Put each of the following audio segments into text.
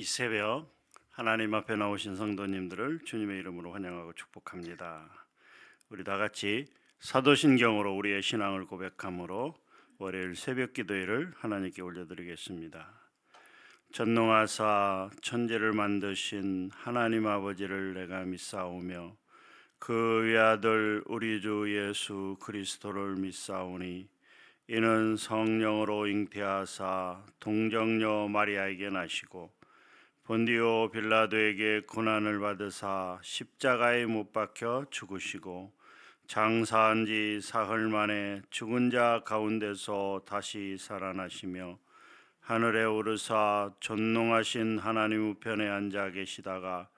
새벽 하나님 앞에 나오신 성도님들을 주님의 이름으로 환영하고 축복합니다. 우리 다 같이 사도신경으로 우리의 신앙을 고백함으로 월요일 새벽 기도회를 하나님께 올려드리겠습니다. 전능하사 천지를 만드신 하나님 아버지를 내가 믿사오며 그 외아들 우리 주 예수 그리스도를 믿사오니 이는 성령으로 잉태하사 동정녀 마리아에게 나시고 본디오 빌라도에게 고난을 받으사 십자가에 못 박혀 죽으시고 장사한 지 사흘 만에 죽은 자 가운데서 다시 살아나시며 하늘에 오르사 존귀하신 하나님 우편에 앉아 계시다가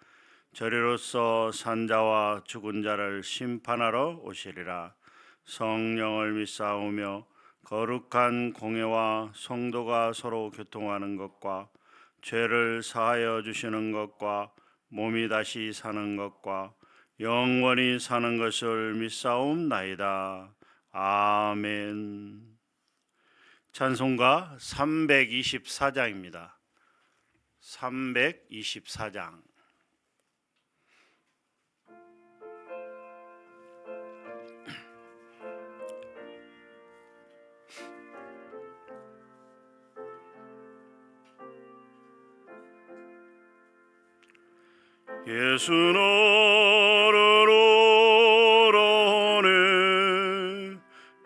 저리로서 산자와 죽은 자를 심판하러 오시리라. 성령을 믿사오며 거룩한 공회와 성도가 서로 교통하는 것과 죄를 사하여 주시는 것과 몸이 다시 사는 것과 영원히 사는 것을 믿사옵나이다. 아멘. 찬송가 324장입니다. 324장. 예수 너를 오라네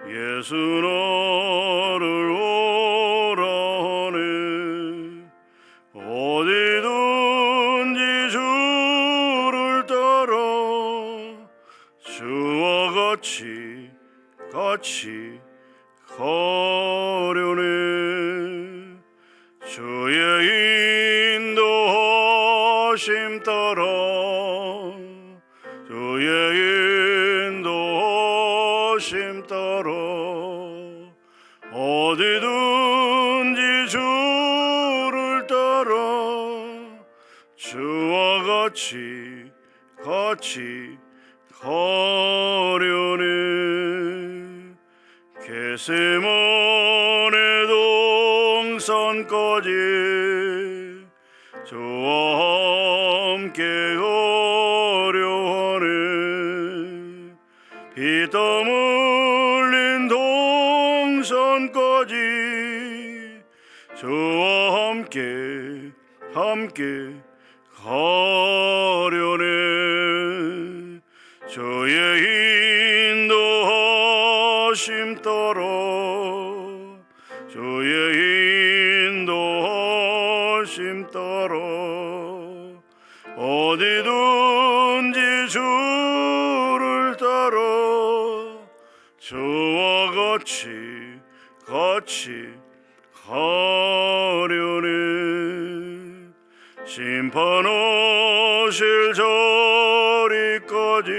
예수 너를 오라네 어디든지 주를 따라 주와 같이 가려네 주의 인도하심 따라 주의 인도하심 따라 어디든지 주를 따라 주와 같이 가려네 겟세마네 동산까지 주와 함께 가려 하네 피땀 흘린 동산까지 주와 함께 가려네 주의 인도하심 따라 주의 인도하심 따라 어디든지 주를 따라 주와 같이 가려네 심판하실 자리까지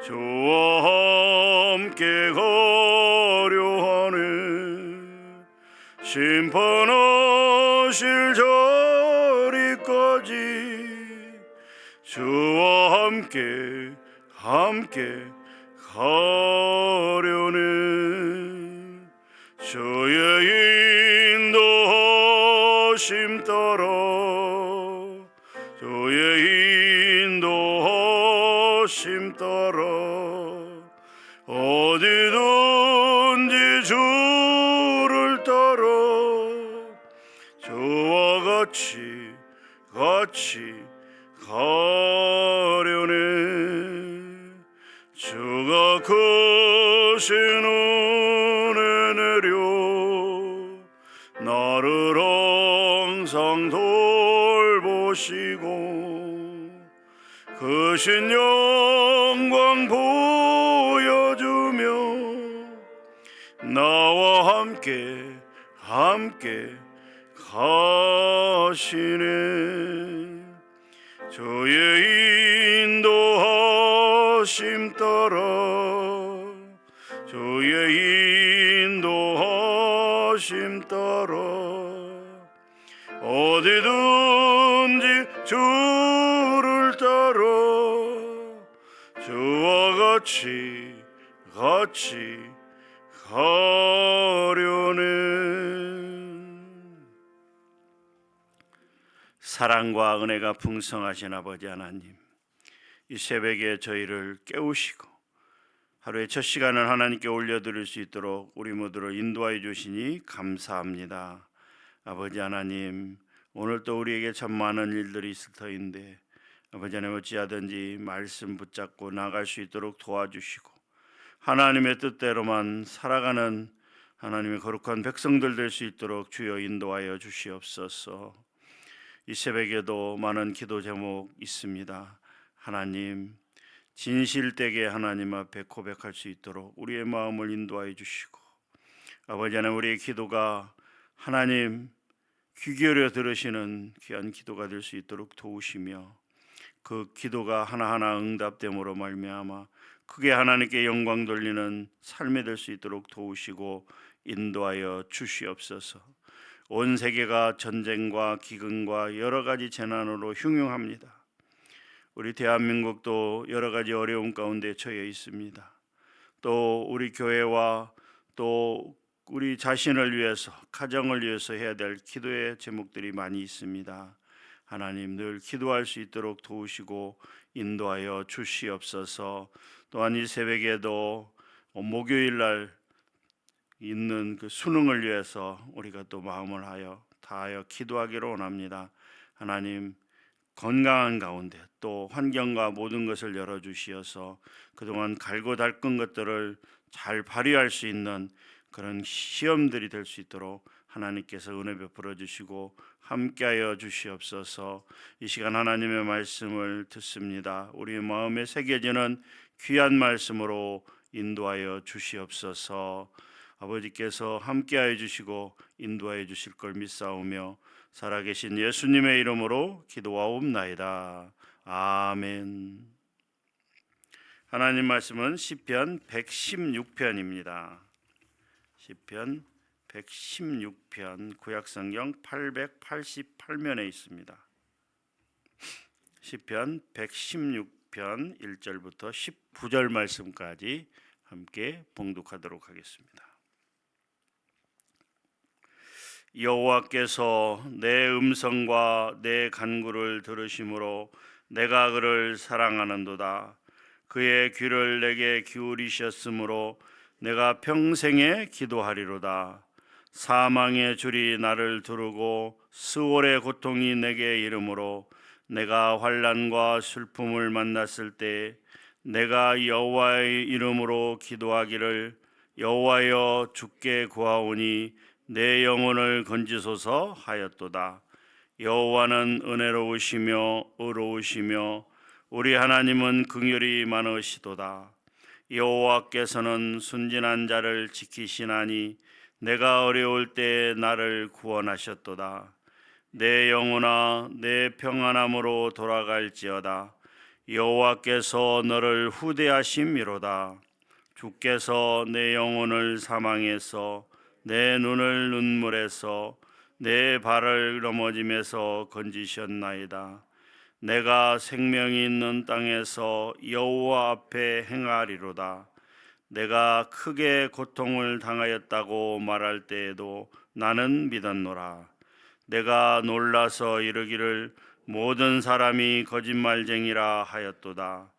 주와 함께 가려 하네 심판하실 자리까지 주와 함께 가려네 주의 인도하심 따라 주의 인도하심 따라 어디든지 주를 따라 주와 같이 가려네 주가 크신 은혜 내려 나를 항상 돌보시고 크신 영광 보여주며 나와 함께 가시네 주의 인도하심 따라 주의 인도하심 따라 어디든지 주를 따라 주와 같이 가려네 사랑과 은혜가 풍성하신 아버지 하나님, 이 새벽에 저희를 깨우시고 하루의 첫 시간을 하나님께 올려드릴 수 있도록 우리 모두를 인도하여 주시니 감사합니다. 아버지 하나님, 오늘 또 우리에게 참 많은 일들이 있을 터인데 아버지 하나님, 어찌하든지 말씀 붙잡고 나갈 수 있도록 도와주시고 하나님의 뜻대로만 살아가는 하나님의 거룩한 백성들 될 수 있도록 주여 인도하여 주시옵소서. 이 새벽에도 많은 기도 제목 있습니다. 하나님, 진실되게 하나님 앞에 고백할 수 있도록 우리의 마음을 인도하여 주시고, 아버지 하나님, 우리의 기도가 하나님 귀 기울여 들으시는 귀한 기도가 될 수 있도록 도우시며, 그 기도가 하나하나 응답됨으로 말미암아 크게 하나님께 영광 돌리는 삶이 될 수 있도록 도우시고 인도하여 주시옵소서. 온 세계가 전쟁과 기근과 여러 가지 재난으로 흉흉합니다. 우리 대한민국도 여러 가지 어려움 가운데 처해 있습니다. 또 우리 교회와 또 우리 자신을 위해서, 가정을 위해서 해야 될 기도의 제목들이 많이 있습니다. 하나님, 늘 기도할 수 있도록 도우시고 인도하여 주시옵소서. 또한 이 새벽에도 목요일 날 있는 그 수능을 위해서 우리가 또 마음을 다하여 기도하기를 원합니다. 하나님, 건강한 가운데 또 환경과 모든 것을 열어주시어서 그동안 갈고 닦은 것들을 잘 발휘할 수 있는 그런 시험들이 될 수 있도록 하나님께서 은혜 베풀어 주시고 함께하여 주시옵소서. 이 시간 하나님의 말씀을 듣습니다. 우리의 마음에 새겨지는 귀한 말씀으로 인도하여 주시옵소서. 아버지께서 함께하여 주시고 인도하여 주실 걸 믿사오며 살아계신 예수님의 이름으로 기도하옵나이다. 아멘. 하나님 말씀은 시편 116편입니다. 시편 116편 구약성경 888면에 있습니다. 시편 116편 1절부터 19절 말씀까지 함께 봉독하도록 하겠습니다. 여호와께서 내 음성과 내 간구를 들으심으로 내가 그를 사랑하는도다. 그의 귀를 내게 기울이셨으므로 내가 평생에 기도하리로다. 사망의 줄이 나를 두르고 스월의 고통이 내게 이르므로 내가 환난과 슬픔을 만났을 때 내가 여호와의 이름으로 기도하기를 여호와여 주께 구하오니 내 영혼을 건지소서 하였도다. 여호와는 은혜로우시며 의로우시며 우리 하나님은 긍휼이 많으시도다. 여호와께서는 순진한 자를 지키시나니 내가 어려울 때 나를 구원하셨도다. 내 영혼아 내 평안함으로 돌아갈지어다. 여호와께서 너를 후대하심이로다. 주께서 내 영혼을 사망에서 내 눈을 눈물에서 내 발을 넘어짐에서 건지셨나이다. 내가 생명이 있는 땅에서 여호와 앞에 행하리로다. 내가 크게 고통을 당하였다고 말할 때에도 나는 믿었노라. 내가 놀라서 이르기를 모든 사람이 거짓말쟁이라 하였도다.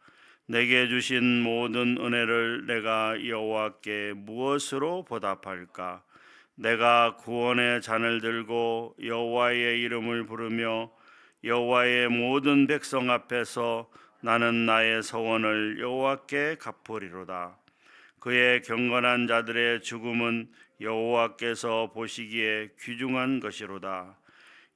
내게 주신 모든 은혜를 내가 여호와께 무엇으로 보답할까? 내가 구원의 잔을 들고 여호와의 이름을 부르며 여호와의 모든 백성 앞에서 나는 나의 서원을 여호와께 갚으리로다. 그의 경건한 자들의 죽음은 여호와께서 보시기에 귀중한 것이로다.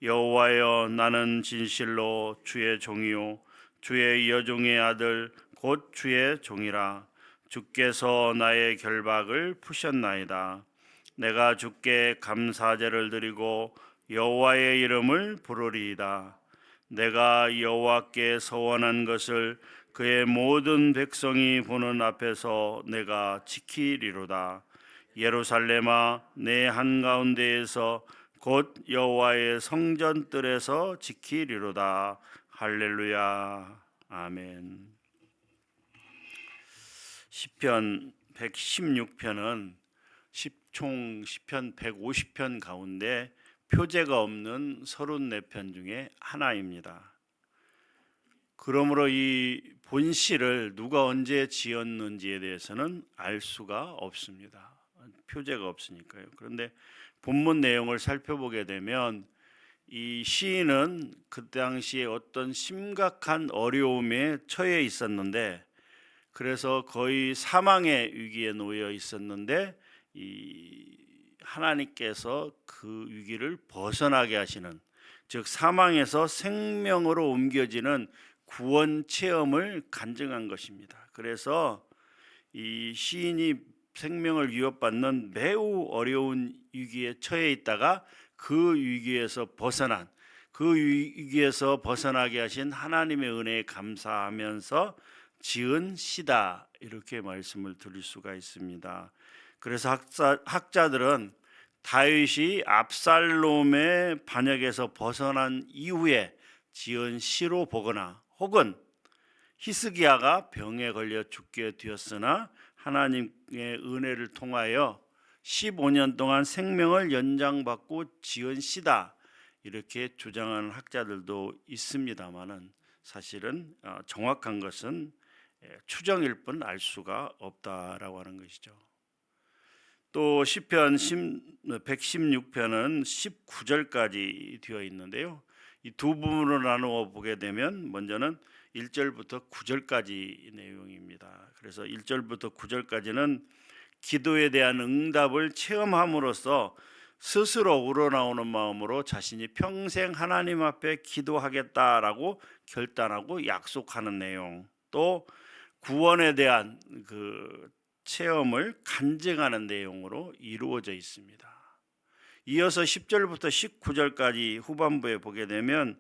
여호와여, 나는 진실로 주의 종이요 주의 여종의 아들 곧 주의 종이라. 주께서 나의 결박을 푸셨나이다. 내가 주께 감사제를 드리고 여호와의 이름을 부르리이다. 내가 여호와께 서원한 것을 그의 모든 백성이 보는 앞에서 내가 지키리로다. 예루살렘아, 내 한가운데에서 곧 여호와의 성전 뜰에서 지키리로다. 할렐루야. 아멘. 시편 116편은 총 시편 150편 가운데 표제가 없는 34편 중에 하나입니다. 그러므로 이 본시를 누가 언제 지었는지에 대해서는 알 수가 없습니다. 표제가 없으니까요. 그런데 본문 내용을 살펴보게 되면 이 시인은 그 당시에 어떤 심각한 어려움에 처해 있었는데, 그래서 거의 사망의 위기에 놓여 있었는데 이 하나님께서 그 위기를 벗어나게 하시는, 즉 사망에서 생명으로 옮겨지는 구원 체험을 간증한 것입니다. 그래서 이 시인이 생명을 위협받는 매우 어려운 위기에 처해 있다가 그 위기에서 벗어난, 그 위기에서 벗어나게 하신 하나님의 은혜에 감사하면서 지은 시다, 이렇게 말씀을 드릴 수가 있습니다. 그래서 학자들은 다윗이 압살롬의 반역에서 벗어난 이후에 지은 시로 보거나, 혹은 히스기야가 병에 걸려 죽게 되었으나 하나님의 은혜를 통하여 15년 동안 생명을 연장받고 지은 시다, 이렇게 주장하는 학자들도 있습니다만은 사실은 정확한 것은 추정일 뿐 알 수가 없다라고 하는 것이죠. 또 시편 116편은 19절까지 되어 있는데요. 이 두 부분으로 나누어 보게 되면 먼저는 1절부터 9절까지 내용입니다. 그래서 1절부터 9절까지는 기도에 대한 응답을 체험함으로써 스스로 우러나오는 마음으로 자신이 평생 하나님 앞에 기도하겠다라고 결단하고 약속하는 내용, 또 구원에 대한 그 체험을 간증하는 내용으로 이루어져 있습니다. 이어서 10절부터 19절까지 후반부에 보게 되면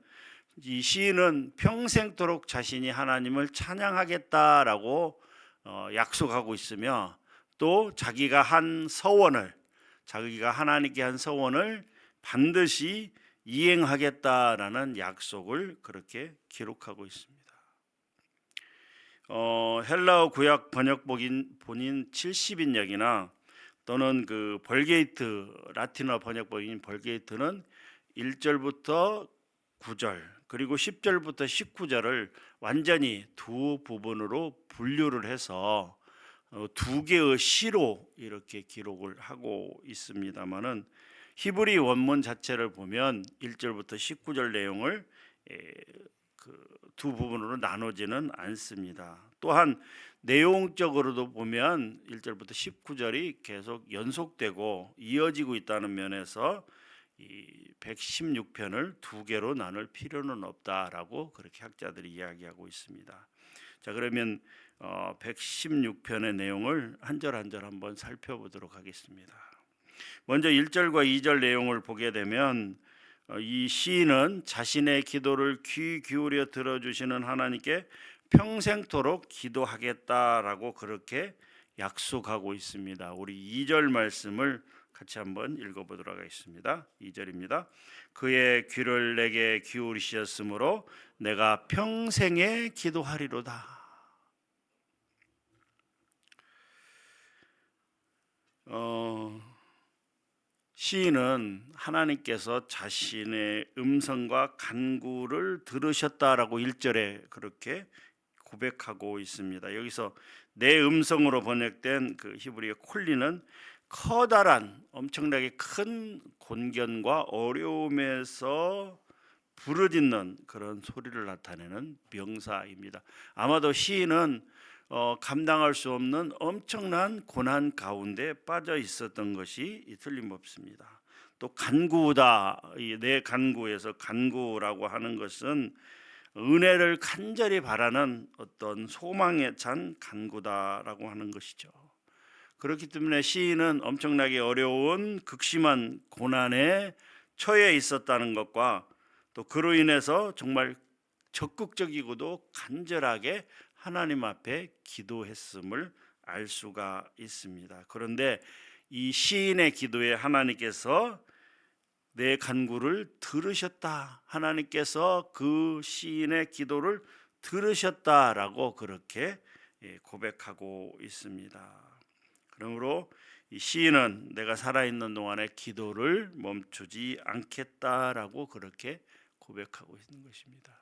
이 시인은 평생토록 자신이 하나님을 찬양하겠다라고 약속하고 있으며, 또 자기가 하나님께 한 서원을 반드시 이행하겠다라는 약속을 그렇게 기록하고 있습니다. 헬라어 구약 번역본인 70인역이나 또는 그 벌게이트, 라틴어 번역본인 벌게이트는 1절부터 9절 그리고 10절부터 19절을 완전히 두 부분으로 분류를 해서 두 개의 시로 이렇게 기록을 하고 있습니다만은, 히브리 원문 자체를 보면 1절부터 19절 내용을 두 부분으로 나누지는 않습니다. 또한 내용적으로도 보면 1절부터 19절이 계속 연속되고 이어지고 있다는 면에서 이 116편을 두 개로 나눌 필요는 없다라고 그렇게 학자들이 이야기하고 있습니다. 자, 그러면 116편의 내용을 한 절 한 절 한번 살펴보도록 하겠습니다. 먼저 1절과 2절 내용을 보게 되면 이 시인은 자신의 기도를 귀 기울여 들어주시는 하나님께 평생토록 기도하겠다라고 그렇게 약속하고 있습니다. 우리 2절 말씀을 같이 한번 읽어보도록 하겠습니다. 2절입니다. 그의 귀를 내게 기울이셨으므로 내가 평생에 기도하리로다. 시인은 하나님께서 자신의 음성과 간구를 들으셨다라고 1절에 그렇게 고백하고 있습니다. 여기서 내 음성으로 번역된 그 히브리어 콜리는 커다란 엄청나게 큰 곤견과 어려움에서 부르짖는 그런 소리를 나타내는 명사입니다. 아마도 시인은 감당할 수 없는 엄청난 고난 가운데 빠져 있었던 것이 틀림없습니다. 또 간구다, 내 간구에서 간구라고 하는 것은 은혜를 간절히 바라는 어떤 소망에 찬 간구다라고 하는 것이죠. 그렇기 때문에 시인은 엄청나게 어려운 극심한 고난에 처해 있었다는 것과, 또 그로 인해서 정말 적극적이고도 간절하게 하나님 앞에 기도했음을 알 수가 있습니다. 그런데 이 시인의 기도에 하나님께서 내 간구를 들으셨다, 하나님께서 그 시인의 기도를 들으셨다라고 그렇게 고백하고 있습니다. 그러므로 이 시인은 내가 살아있는 동안에 기도를 멈추지 않겠다라고 그렇게 고백하고 있는 것입니다.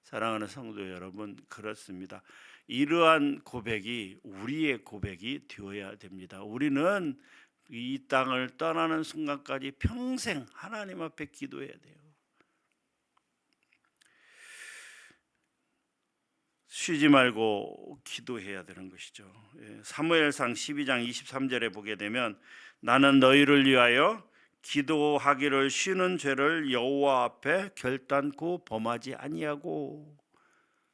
사랑하는 성도 여러분, 그렇습니다. 이러한 고백이 우리의 고백이 되어야 됩니다. 우리는 이 땅을 떠나는 순간까지 평생 하나님 앞에 기도해야 돼요. 쉬지 말고 기도해야 되는 것이죠. 사무엘상 12장 23절에 보게 되면 나는 너희를 위하여 기도하기를 쉬는 죄를 여호와 앞에 결단코 범하지 아니하고,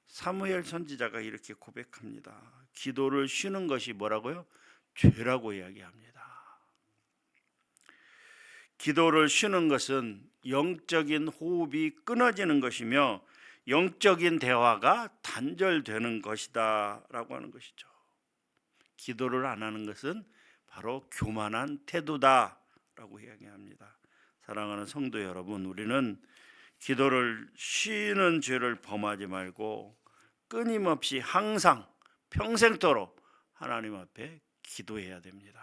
사무엘 선지자가 이렇게 고백합니다. 기도를 쉬는 것이 뭐라고요? 죄라고 이야기합니다. 기도를 쉬는 것은 영적인 호흡이 끊어지는 것이며 영적인 대화가 단절되는 것이다 라고 하는 것이죠. 기도를 안 하는 것은 바로 교만한 태도다 라고 이야기합니다. 사랑하는 성도 여러분, 우리는 기도를 쉬는 죄를 범하지 말고 끊임없이 항상 평생도록 하나님 앞에 기도해야 됩니다.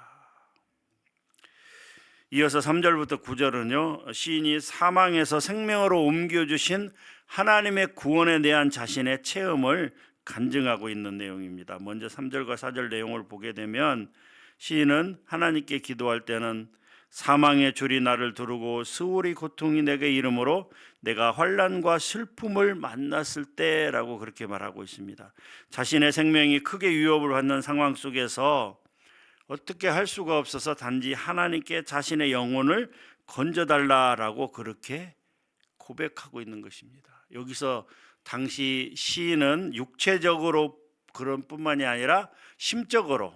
이어서 3절부터 9절은요, 시인이 사망에서 생명으로 옮겨주신 하나님의 구원에 대한 자신의 체험을 간증하고 있는 내용입니다. 먼저 3절과 4절 내용을 보게 되면 시인은 하나님께 기도할 때는 사망의 줄이 나를 두르고 스울이 고통이 내게 이르므로 내가 환난과 슬픔을 만났을 때라고 그렇게 말하고 있습니다. 자신의 생명이 크게 위협을 받는 상황 속에서 어떻게 할 수가 없어서 단지 하나님께 자신의 영혼을 건져달라라고 그렇게 고백하고 있는 것입니다. 여기서 당시 시인은 육체적으로 그런 뿐만이 아니라 심적으로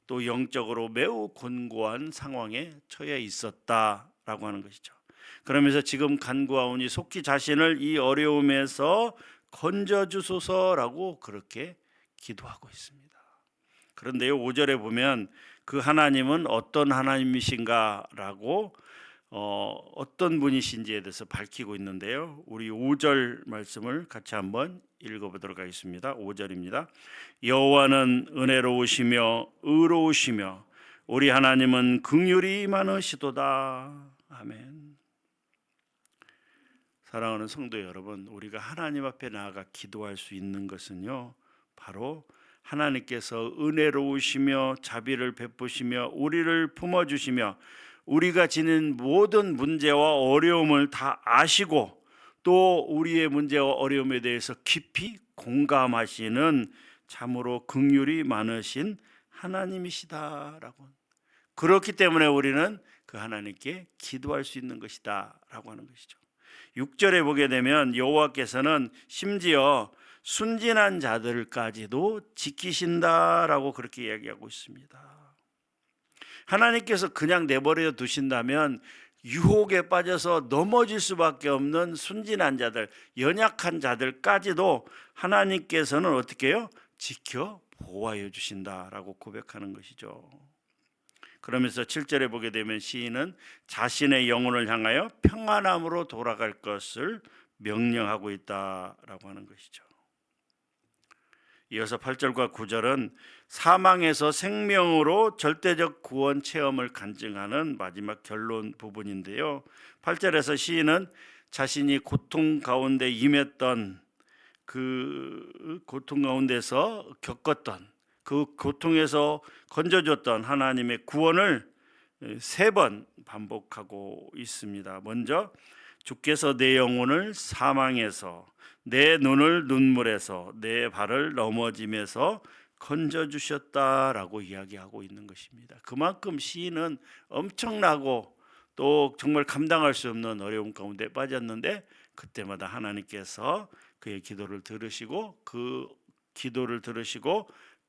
또 영적으로 매우 곤고한 상황에 처해 있었다라고 하는 것이죠. 그러면서 지금 간구하오니 속히 자신을 이 어려움에서 건져주소서라고 그렇게 기도하고 있습니다. 그런데요, 5절에 보면 그 하나님은 어떤 하나님이신가라고 어떤 분이신지에 대해서 밝히고 있는데요, 우리 5절 말씀을 같이 한번 읽어보도록 하겠습니다. 5절입니다. 여호와는 은혜로우시며 의로우시며 우리 하나님은 긍휼이 많으시도다. 아멘. 사랑하는 성도 여러분, 우리가 하나님 앞에 나아가 기도할 수 있는 것은요, 바로 하나님께서 은혜로우시며 자비를 베푸시며 우리를 품어주시며 우리가 지닌 모든 문제와 어려움을 다 아시고 또 우리의 문제와 어려움에 대해서 깊이 공감하시는 참으로 긍휼이 많으신 하나님이시다라고, 그렇기 때문에 우리는 그 하나님께 기도할 수 있는 것이다 라고 하는 것이죠. 6절에 보게 되면 여호와께서는 심지어 순진한 자들까지도 지키신다라고 그렇게 이야기하고 있습니다. 하나님께서 그냥 내버려 두신다면 유혹에 빠져서 넘어질 수밖에 없는 순진한 자들, 연약한 자들까지도 하나님께서는 어떻게 해요? 지켜 보호하여 주신다라고 고백하는 것이죠. 그러면서 7절에 보게 되면 시인은 자신의 영혼을 향하여 평안함으로 돌아갈 것을 명령하고 있다라고 하는 것이죠. 이어서 8절과 9절은 사망에서 생명으로 절대적 구원 체험을 간증하는 마지막 결론 부분인데요, 8절에서 시인은 자신이 고통 가운데 임했던 그 고통 가운데서 겪었던 그 고통에서 건져줬던 하나님의 구원을 3번 반복하고 있습니다. 먼저 주께서 내 영혼을 사망에서, 내 눈을 눈물에서, 내 발을 넘어짐에서 건져주셨다라고 이야기하고 있는 것입니다. 그만큼 시인은 엄청나고 또 정말 감당할 수 없는 어려움 가운데 빠졌는데 그때마다 하나님께서 그의 기도를 들으시고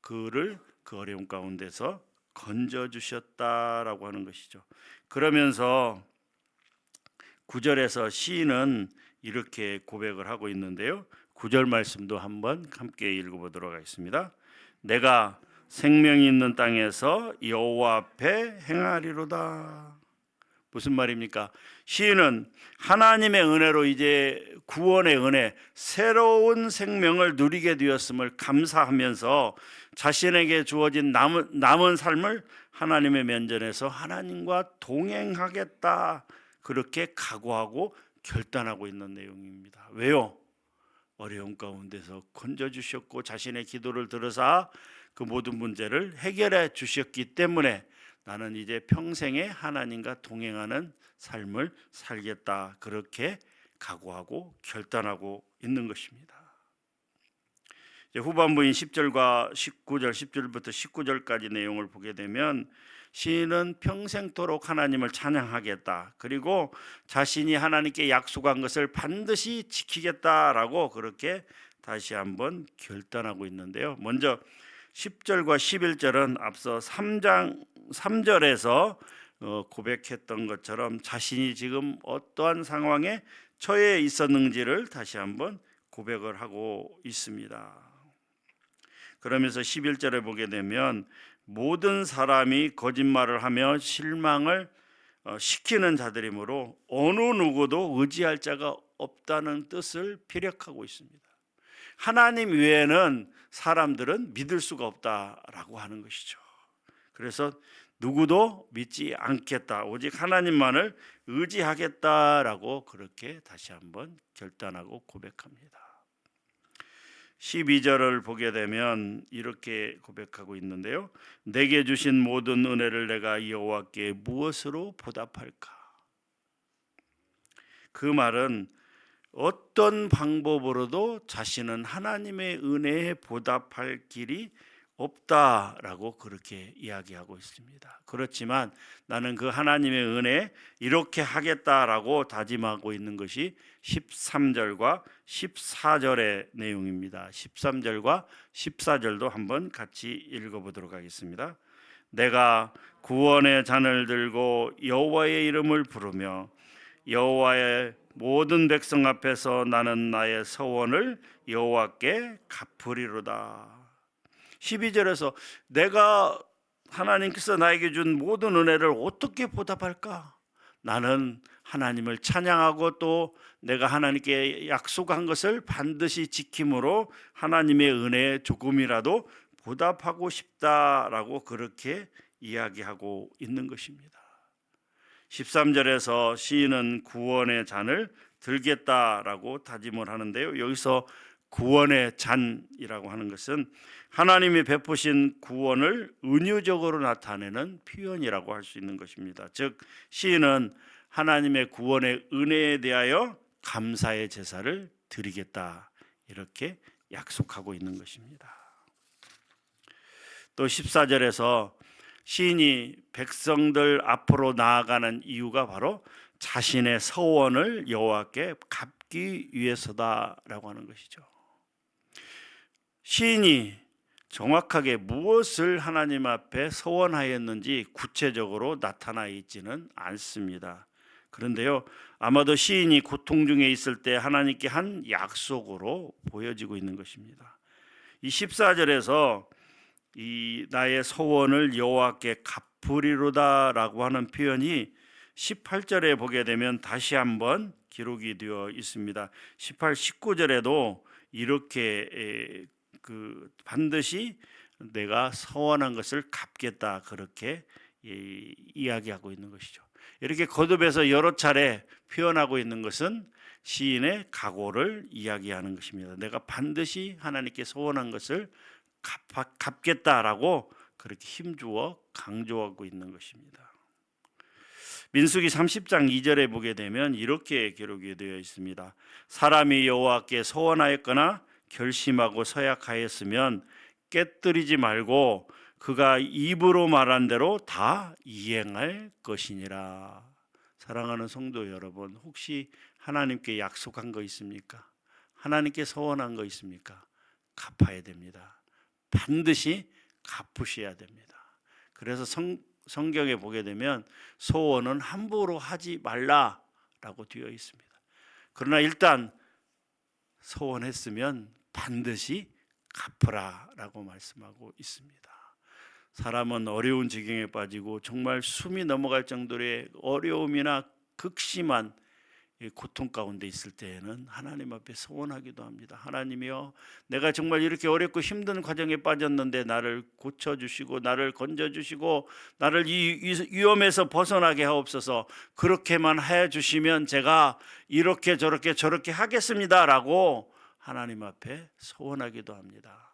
그를 그 어려움 가운데서 건져주셨다라고 하는 것이죠. 그러면서 9절에서 시인은 이렇게 고백을 하고 있는데요, 9절 말씀도 한번 함께 읽어보도록 하겠습니다. 내가 생명이 있는 땅에서 여호와 앞에 행하리로다. 무슨 말입니까? 시인은 하나님의 은혜로 이제 구원의 은혜, 새로운 생명을 누리게 되었음을 감사하면서 자신에게 주어진 남은 삶을 하나님의 면전에서 하나님과 동행하겠다 그렇게 각오하고 결단하고 있는 내용입니다. 왜요? 어려운 가운데서 건져주셨고 자신의 기도를 들으사 그 모든 문제를 해결해 주셨기 때문에 나는 이제 평생에 하나님과 동행하는 삶을 살겠다 그렇게 각오하고 결단하고 있는 것입니다. 이제 후반부인 10절과 19절, 10절부터 19절까지 내용을 보게 되면 시인은 평생토록 하나님을 찬양하겠다. 그리고 자신이 하나님께 약속한 것을 반드시 지키겠다라고 그렇게 다시 한번 결단하고 있는데요. 먼저 10절과 11절은 앞서 3절에서 고백했던 것처럼 자신이 지금 어떠한 상황에 처해 있었는지를 다시 한번 고백을 하고 있습니다. 그러면서 11절에 보게 되면 모든 사람이 거짓말을 하며 실망을 시키는 자들이므로 어느 누구도 의지할 자가 없다는 뜻을 피력하고 있습니다. 하나님 외에는 사람들은 믿을 수가 없다라고 하는 것이죠. 그래서 누구도 믿지 않겠다. 오직 하나님만을 의지하겠다라고 그렇게 다시 한번 결단하고 고백합니다. 12절을 보게 되면 이렇게 고백하고 있는데요. 내게 주신 모든 은혜를 내가 여호와께 무엇으로 보답할까? 그 말은 어떤 방법으로도 자신은 하나님의 은혜에 보답할 길이 없다라고 그렇게 이야기하고 있습니다. 그렇지만 나는 그 하나님의 은혜에 이렇게 하겠다라고 다짐하고 있는 것이 13절과 14절의 내용입니다. 13절과 14절도 한번 같이 읽어보도록 하겠습니다. 내가 구원의 잔을 들고 여호와의 이름을 부르며 여호와의 모든 백성 앞에서 나는 나의 서원을 여호와께 갚으리로다. 12절에서 내가 하나님께서 나에게 준 모든 은혜를 어떻게 보답할까? 나는 하나님을 찬양하고 또 내가 하나님께 약속한 것을 반드시 지킴으로 하나님의 은혜에 조금이라도 보답하고 싶다라고 그렇게 이야기하고 있는 것입니다. 13절에서 시인은 구원의 잔을 들겠다라고 다짐을 하는데요. 여기서 구원의 잔이라고 하는 것은 하나님이 베푸신 구원을 은유적으로 나타내는 표현이라고 할 수 있는 것입니다. 즉 시인은 하나님의 구원의 은혜에 대하여 감사의 제사를 드리겠다 이렇게 약속하고 있는 것입니다. 또 14절에서 시인이 백성들 앞으로 나아가는 이유가 바로 자신의 서원을 여호와께 갚기 위해서다라고 하는 것이죠. 시인이 정확하게 무엇을 하나님 앞에 서원하였는지 구체적으로 나타나 있지는 않습니다. 그런데요, 아마도 시인이 고통 중에 있을 때 하나님께 한 약속으로 보여지고 있는 것입니다. 이 14절에서 이 나의 소원을 여호와께 갚으리로다라고 하는 표현이 18절에 보게 되면 다시 한번 기록이 되어 있습니다. 18, 19절에도 이렇게 반드시 내가 서원한 것을 갚겠다 그렇게 이야기하고 있는 것이죠. 이렇게 거듭해서 여러 차례 표현하고 있는 것은 시인의 각오를 이야기하는 것입니다. 내가 반드시 하나님께 서원한 것을 갚겠다라고 그렇게 힘주어 강조하고 있는 것입니다. 민수기 30장 2절에 보게 되면 이렇게 기록이 되어 있습니다. 사람이 여호와께 서원하였거나 결심하고 서약하였으면 깨뜨리지 말고 그가 입으로 말한 대로 다 이행할 것이니라. 사랑하는 성도 여러분, 혹시 하나님께 약속한 거 있습니까? 하나님께 서원한 거 있습니까? 갚아야 됩니다. 반드시 갚으셔야 됩니다. 그래서 성경에 보게 되면 소원은 함부로 하지 말라라고 되어 있습니다. 그러나 일단 소원했으면 반드시 갚으라라고 말씀하고 있습니다. 사람은 어려운 지경에 빠지고 정말 숨이 넘어갈 정도의 어려움이나 극심한 이 고통 가운데 있을 때에는 하나님 앞에 소원하기도 합니다. 하나님이여, 내가 정말 이렇게 어렵고 힘든 과정에 빠졌는데 나를 고쳐주시고 나를 건져주시고 나를 이 위험에서 벗어나게 하옵소서. 그렇게만 해주시면 제가 이렇게 저렇게 하겠습니다라고 하나님 앞에 소원하기도 합니다.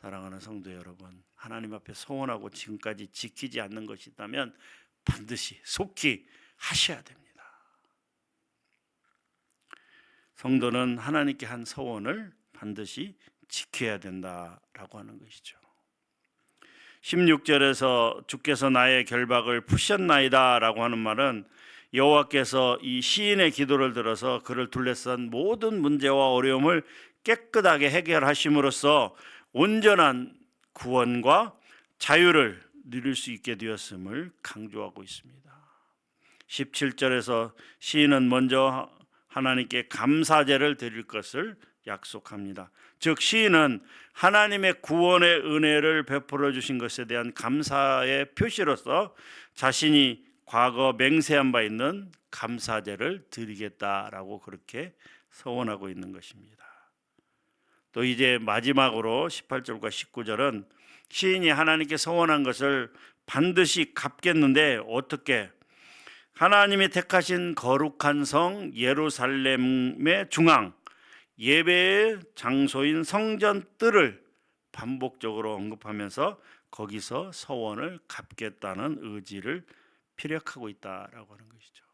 사랑하는 성도 여러분, 하나님 앞에 소원하고 지금까지 지키지 않는 것이 있다면 반드시 속히 하셔야 됩니다. 성도는 하나님께 한 소원을 반드시 지켜야 된다라고 하는 것이죠. 16절에서 주께서 나의 결박을 푸셨나이다 라고 하는 말은 여호와께서 이 시인의 기도를 들어서 그를 둘러싼 모든 문제와 어려움을 깨끗하게 해결하심으로써 온전한 구원과 자유를 누릴 수 있게 되었음을 강조하고 있습니다. 17절에서 시인은 먼저 하나님께 감사제를 드릴 것을 약속합니다. 즉 시인은 하나님의 구원의 은혜를 베풀어 주신 것에 대한 감사의 표시로서 자신이 과거 맹세한 바 있는 감사제를 드리겠다라고 그렇게 서원하고 있는 것입니다. 또 이제 마지막으로 18절과 19절은 시인이 하나님께 서원한 것을 반드시 갚겠는데 어떻게? 하나님이 택하신 거룩한 성 예루살렘의 중앙 예배의 장소인 성전 뜰을 반복적으로 언급하면서 거기서 서원을 갚겠다는 의지를 피력하고 있다라고 하는 것이죠.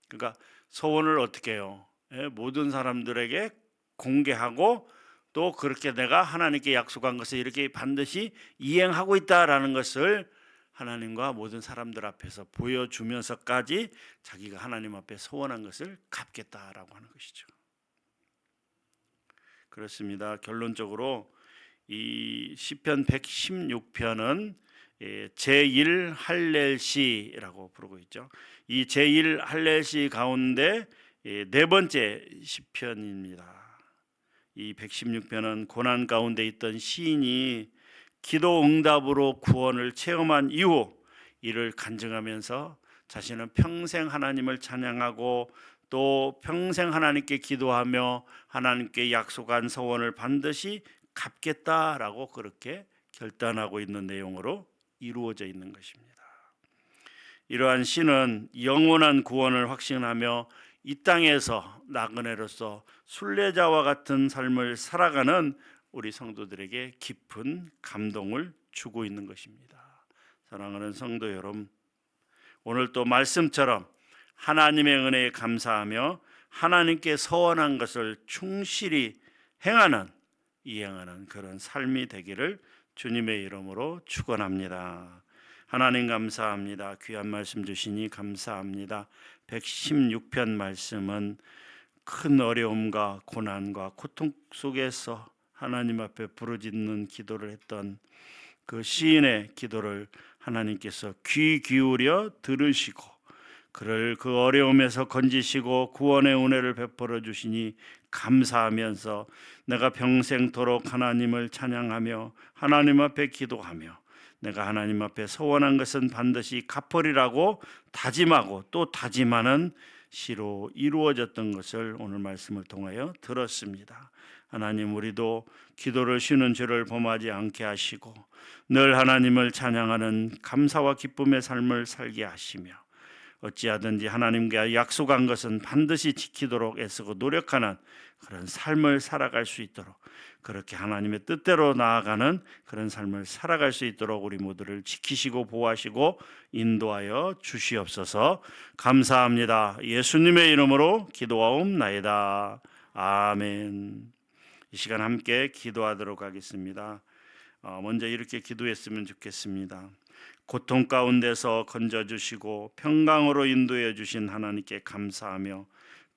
그러니까 서원을 어떻게 해요? 모든 사람들에게 공개하고 또 그렇게 내가 하나님께 약속한 것을 이렇게 반드시 이행하고 있다라는 것을 하나님과 모든 사람들 앞에서 보여주면서까지 자기가 하나님 앞에 소원한 것을 갚겠다라고 하는 것이죠. 그렇습니다. 결론적으로 이 시편 116편은 제1 할렐시라고 부르고 있죠. 이 제1 할렐시 가운데 네 번째 시편입니다. 이 116편은 고난 가운데 있던 시인이 기도 응답으로 구원을 체험한 이후 이를 간증하면서 자신은 평생 하나님을 찬양하고 또 평생 하나님께 기도하며 하나님께 약속한 소원을 반드시 갚겠다라고 그렇게 결단하고 있는 내용으로 이루어져 있는 것입니다. 이러한 시는 영원한 구원을 확신하며 이 땅에서 나그네로서 순례자와 같은 삶을 살아가는 우리 성도들에게 깊은 감동을 주고 있는 것입니다. 사랑하는 성도 여러분, 오늘 또 말씀처럼 하나님의 은혜에 감사하며 하나님께 서원한 것을 충실히 이행하는 그런 삶이 되기를 주님의 이름으로 축원합니다. 하나님 감사합니다. 귀한 말씀 주시니 감사합니다. 116편 말씀은 큰 어려움과 고난과 고통 속에서 하나님 앞에 부르짖는 기도를 했던 그 시인의 기도를 하나님께서 귀 기울여 들으시고 그를 그 어려움에서 건지시고 구원의 은혜를 베풀어 주시니 감사하면서 내가 평생토록 하나님을 찬양하며 하나님 앞에 기도하며 내가 하나님 앞에 소원한 것은 반드시 갚으리라고 다짐하고 또 다짐하는 시로 이루어졌던 것을 오늘 말씀을 통하여 들었습니다. 하나님, 우리도 기도를 쉬는 죄를 범하지 않게 하시고 늘 하나님을 찬양하는 감사와 기쁨의 삶을 살게 하시며 어찌하든지 하나님께 약속한 것은 반드시 지키도록 애쓰고 노력하는 그런 삶을 살아갈 수 있도록, 그렇게 하나님의 뜻대로 나아가는 그런 삶을 살아갈 수 있도록 우리 모두를 지키시고 보호하시고 인도하여 주시옵소서. 감사합니다. 예수님의 이름으로 기도하옵나이다. 아멘. 이 시간 함께 기도하도록 하겠습니다. 먼저 이렇게 기도했으면 좋겠습니다. 고통 가운데서 건져주시고 평강으로 인도해 주신 하나님께 감사하며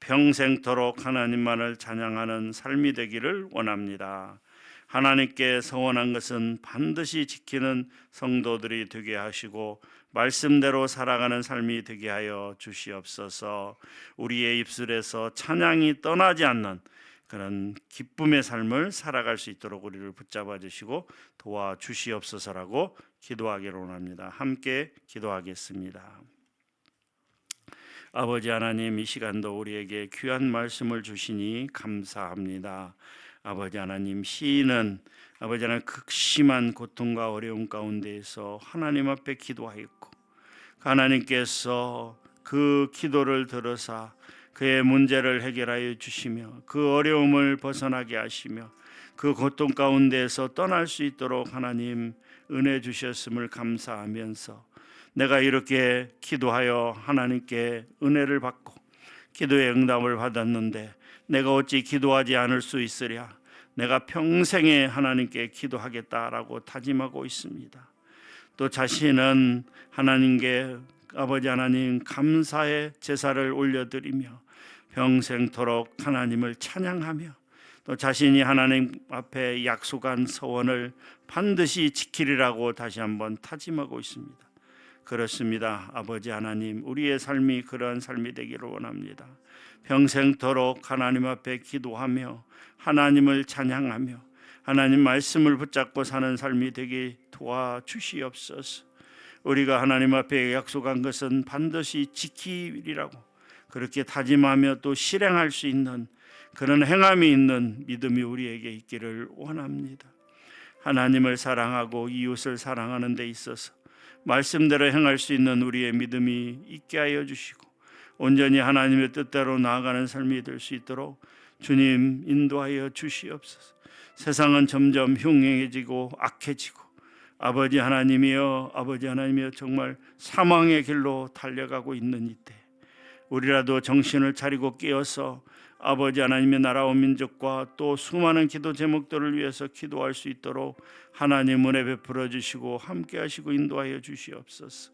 평생토록 하나님만을 찬양하는 삶이 되기를 원합니다. 하나님께 서원한 것은 반드시 지키는 성도들이 되게 하시고 말씀대로 살아가는 삶이 되게 하여 주시옵소서. 우리의 입술에서 찬양이 떠나지 않는 그런 기쁨의 삶을 살아갈 수 있도록 우리를 붙잡아 주시고 도와주시옵소서라고 기도하기를 원합니다. 함께 기도하겠습니다. 아버지 하나님, 이 시간도 우리에게 귀한 말씀을 주시니 감사합니다. 아버지 하나님, 시인은 아버지 하나님 극심한 고통과 어려움 가운데에서 하나님 앞에 기도하였고 하나님께서 그 기도를 들으사 그의 문제를 해결하여 주시며 그 어려움을 벗어나게 하시며 그 고통 가운데에서 떠날 수 있도록 하나님 은혜 주셨음을 감사하면서 내가 이렇게 기도하여 하나님께 은혜를 받고 기도의 응답을 받았는데 내가 어찌 기도하지 않을 수 있으랴. 내가 평생에 하나님께 기도하겠다라고 다짐하고 있습니다. 또 자신은 하나님께 아버지 하나님 감사의 제사를 올려드리며 평생토록 하나님을 찬양하며 또 자신이 하나님 앞에 약속한 서원을 반드시 지키리라고 다시 한번 다짐하고 있습니다. 그렇습니다. 아버지 하나님, 우리의 삶이 그러한 삶이 되기를 원합니다. 평생토록 하나님 앞에 기도하며 하나님을 찬양하며 하나님 말씀을 붙잡고 사는 삶이 되게 도와주시옵소서. 우리가 하나님 앞에 약속한 것은 반드시 지키리라고 그렇게 다짐하며 또 실행할 수 있는 그런 행함이 있는 믿음이 우리에게 있기를 원합니다. 하나님을 사랑하고 이웃을 사랑하는 데 있어서 말씀대로 행할 수 있는 우리의 믿음이 있게 하여 주시고 온전히 하나님의 뜻대로 나아가는 삶이 될 수 있도록 주님 인도하여 주시옵소서. 세상은 점점 흉흉해지고 악해지고 아버지 하나님이여 정말 사망의 길로 달려가고 있는 이때 우리라도 정신을 차리고 깨어서 아버지 하나님의 나라와 민족과 또 수많은 기도 제목들을 위해서 기도할 수 있도록 하나님 은혜 베풀어 주시고 함께 하시고 인도하여 주시옵소서.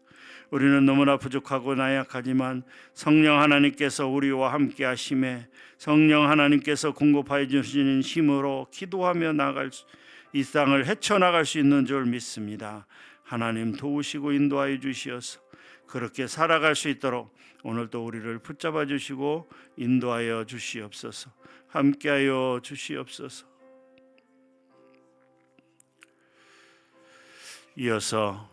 우리는 너무나 부족하고 나약하지만 성령 하나님께서 우리와 함께 하심에 성령 하나님께서 공급하여 주시는 힘으로 기도하며 나아갈 이 땅을 헤쳐나갈 수 있는 줄 믿습니다. 하나님 도우시고 인도하여 주시어서 그렇게 살아갈 수 있도록 오늘도 우리를 붙잡아 주시고 인도하여 주시옵소서. 함께하여 주시옵소서. 이어서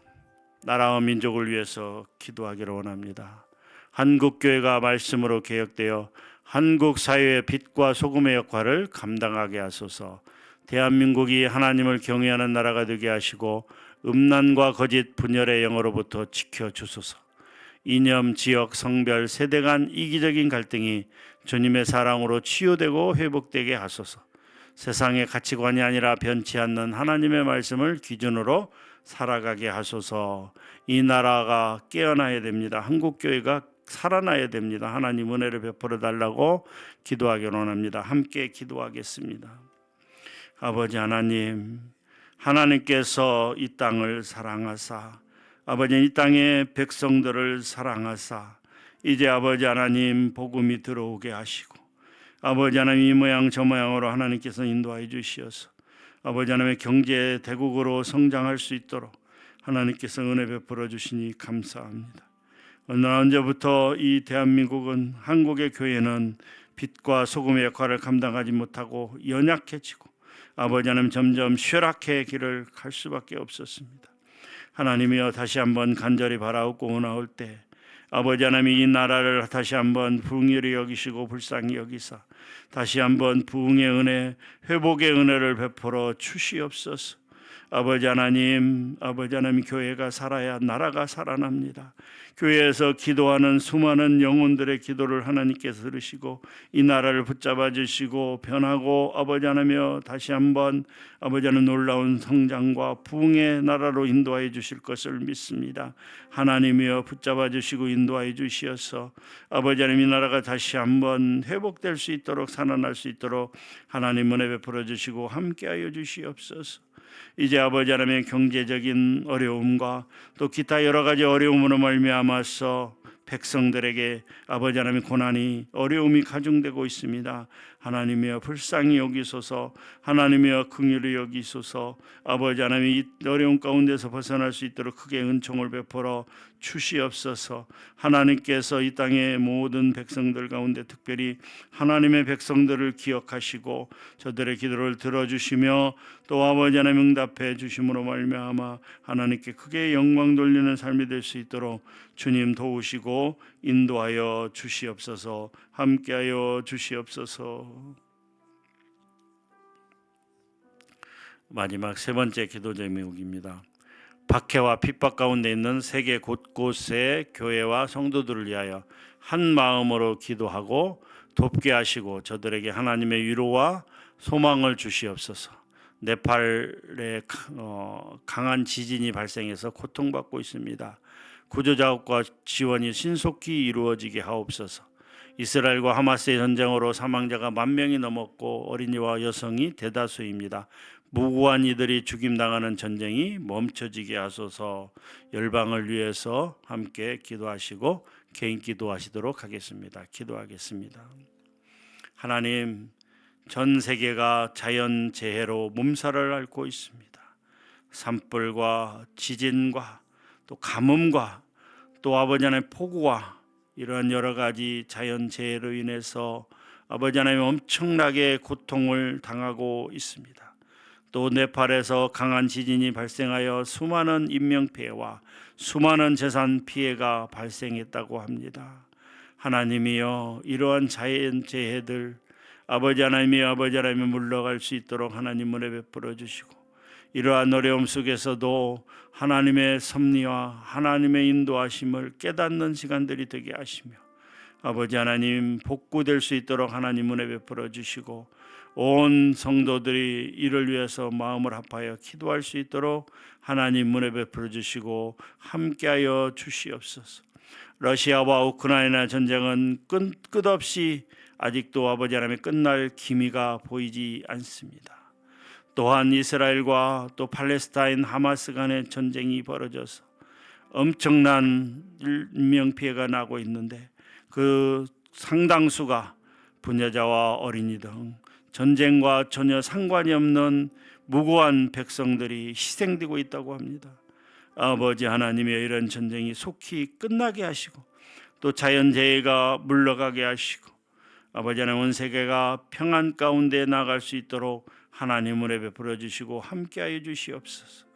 나라와 민족을 위해서 기도하기를 원합니다. 한국교회가 말씀으로 개혁되어 한국 사회의 빛과 소금의 역할을 감당하게 하소서. 대한민국이 하나님을 경외하는 나라가 되게 하시고 음란과 거짓 분열의 영으로부터 지켜주소서. 이념, 지역, 성별, 세대 간 이기적인 갈등이 주님의 사랑으로 치유되고 회복되게 하소서. 세상의 가치관이 아니라 변치 않는 하나님의 말씀을 기준으로 살아가게 하소서. 이 나라가 깨어나야 됩니다. 한국교회가 살아나야 됩니다. 하나님 은혜를 베풀어 달라고 기도하기를 원합니다. 함께 기도하겠습니다. 아버지 하나님, 하나님께서 이 땅을 사랑하사 아버지 이 땅의 백성들을 사랑하사 이제 아버지 하나님 복음이 들어오게 하시고 아버지 하나님 이 모양 저 모양으로 하나님께서 인도하여 주시어서 아버지 하나님의 경제 대국으로 성장할 수 있도록 하나님께서 은혜 베풀어 주시니 감사합니다. 어느 언제부터 이 대한민국은 한국의 교회는 빛과 소금의 역할을 감당하지 못하고 연약해지고 아버지 하나님 점점 쇠락의 길을 갈 수밖에 없었습니다. 하나님이여 다시 한번 간절히 바라옵고 원하올 때 아버지 하나님 이 나라를 다시 한번 부흥히 여기시고 불쌍히 여기사 다시 한번 부흥의 은혜 회복의 은혜를 베풀어 주시옵소서. 아버지 하나님 교회가 살아야 나라가 살아납니다. 교회에서 기도하는 수많은 영혼들의 기도를 하나님께서 들으시고 이 나라를 붙잡아 주시고 변하고 아버지 하나며 다시 한번 아버지 하나님 놀라운 성장과 부흥의 나라로 인도하여 주실 것을 믿습니다. 하나님이여 붙잡아 주시고 인도하여 주시어서 아버지 하나님 이 나라가 다시 한번 회복될 수 있도록 살아날 수 있도록 하나님 은혜 베풀어 주시고 함께하여 주시옵소서. 이제 아버지 하나님의 경제적인 어려움과 또 기타 여러 가지 어려움으로 말미암아서 백성들에게 아버지 하나님의 고난이 어려움이 가중되고 있습니다. 하나님이여 불쌍히 여기소서. 하나님이여 긍휼히 여기소서. 아버지 하나님, 이 어려운 가운데서 벗어날 수 있도록 크게 은총을 베풀어 주시옵소서. 하나님께서 이 땅의 모든 백성들 가운데 특별히 하나님의 백성들을 기억하시고 저들의 기도를 들어주시며 또 아버지 하나님 응답해 주심으로 말미암아 하나님께 크게 영광 돌리는 삶이 될 수 있도록 주님 도우시고 인도하여 주시옵소서. 함께하여 주시옵소서. 마지막 세 번째 기도 제목입니다. 박해와 핍박 가운데 있는 세계 곳곳의 교회와 성도들을 위하여 한 마음으로 기도하고 돕게 하시고 저들에게 하나님의 위로와 소망을 주시옵소서. 네팔에 강한 지진이 발생해서 고통받고 있습니다. 구조작업과 지원이 신속히 이루어지게 하옵소서. 이스라엘과 하마스의 전쟁으로 사망자가 10,000명이 넘었고 어린이와 여성이 대다수입니다. 무고한 이들이 죽임당하는 전쟁이 멈춰지게 하소서. 열방을 위해서 함께 기도하시고 개인 기도하시도록 하겠습니다. 기도하겠습니다. 하나님, 전 세계가 자연재해로 몸살을 앓고 있습니다. 산불과 지진과 또 가뭄과 또 아버지 하나님 폭우와 이러한 여러 가지 자연재해로 인해서 아버지 하나님 엄청나게 고통을 당하고 있습니다. 또 네팔에서 강한 지진이 발생하여 수많은 인명피해와 수많은 재산 피해가 발생했다고 합니다. 하나님이여, 이러한 자연재해들 아버지 하나님이 물러갈 수 있도록 하나님 은혜 베풀어 주시고 이러한 어려움 속에서도 하나님의 섭리와 하나님의 인도하심을 깨닫는 시간들이 되게 하시며 아버지 하나님 복구될 수 있도록 하나님 은혜 베풀어 주시고 온 성도들이 이를 위해서 마음을 합하여 기도할 수 있도록 하나님 은혜 베풀어 주시고 함께하여 주시옵소서. 러시아와 우크라이나 전쟁은 끝없이 아직도 아버지 하나님의 끝날 기미가 보이지 않습니다. 또한 이스라엘과 또 팔레스타인 하마스 간의 전쟁이 벌어져서 엄청난 인명피해가 나고 있는데 그 상당수가 부녀자와 어린이 등 전쟁과 전혀 상관이 없는 무고한 백성들이 희생되고 있다고 합니다. 아버지 하나님의 이런 전쟁이 속히 끝나게 하시고 또 자연재해가 물러가게 하시고 아버지 하나님 온 세계가 평안 가운데 나갈 수 있도록 하나님 은혜 베풀어 주시고 함께하여 주시옵소서.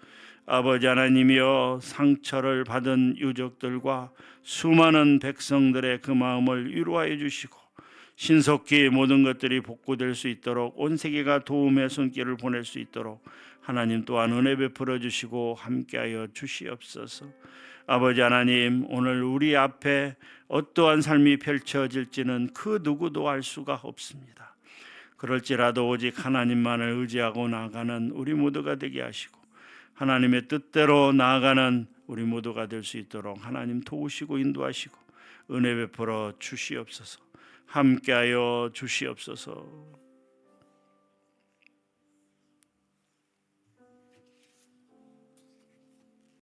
아버지 하나님이여, 상처를 받은 유족들과 수많은 백성들의 그 마음을 위로하여 주시고 신속히 모든 것들이 복구될 수 있도록 온 세계가 도움의 손길을 보낼 수 있도록 하나님 또한 은혜 베풀어 주시고 함께하여 주시옵소서. 아버지 하나님, 오늘 우리 앞에 어떠한 삶이 펼쳐질지는 그 누구도 알 수가 없습니다. 그럴지라도 오직 하나님만을 의지하고 나아가는 우리 모두가 되게 하시고 하나님의 뜻대로 나아가는 우리 모두가 될 수 있도록 하나님 도우시고 인도하시고 은혜 베풀어 주시옵소서. 함께하여 주시옵소서.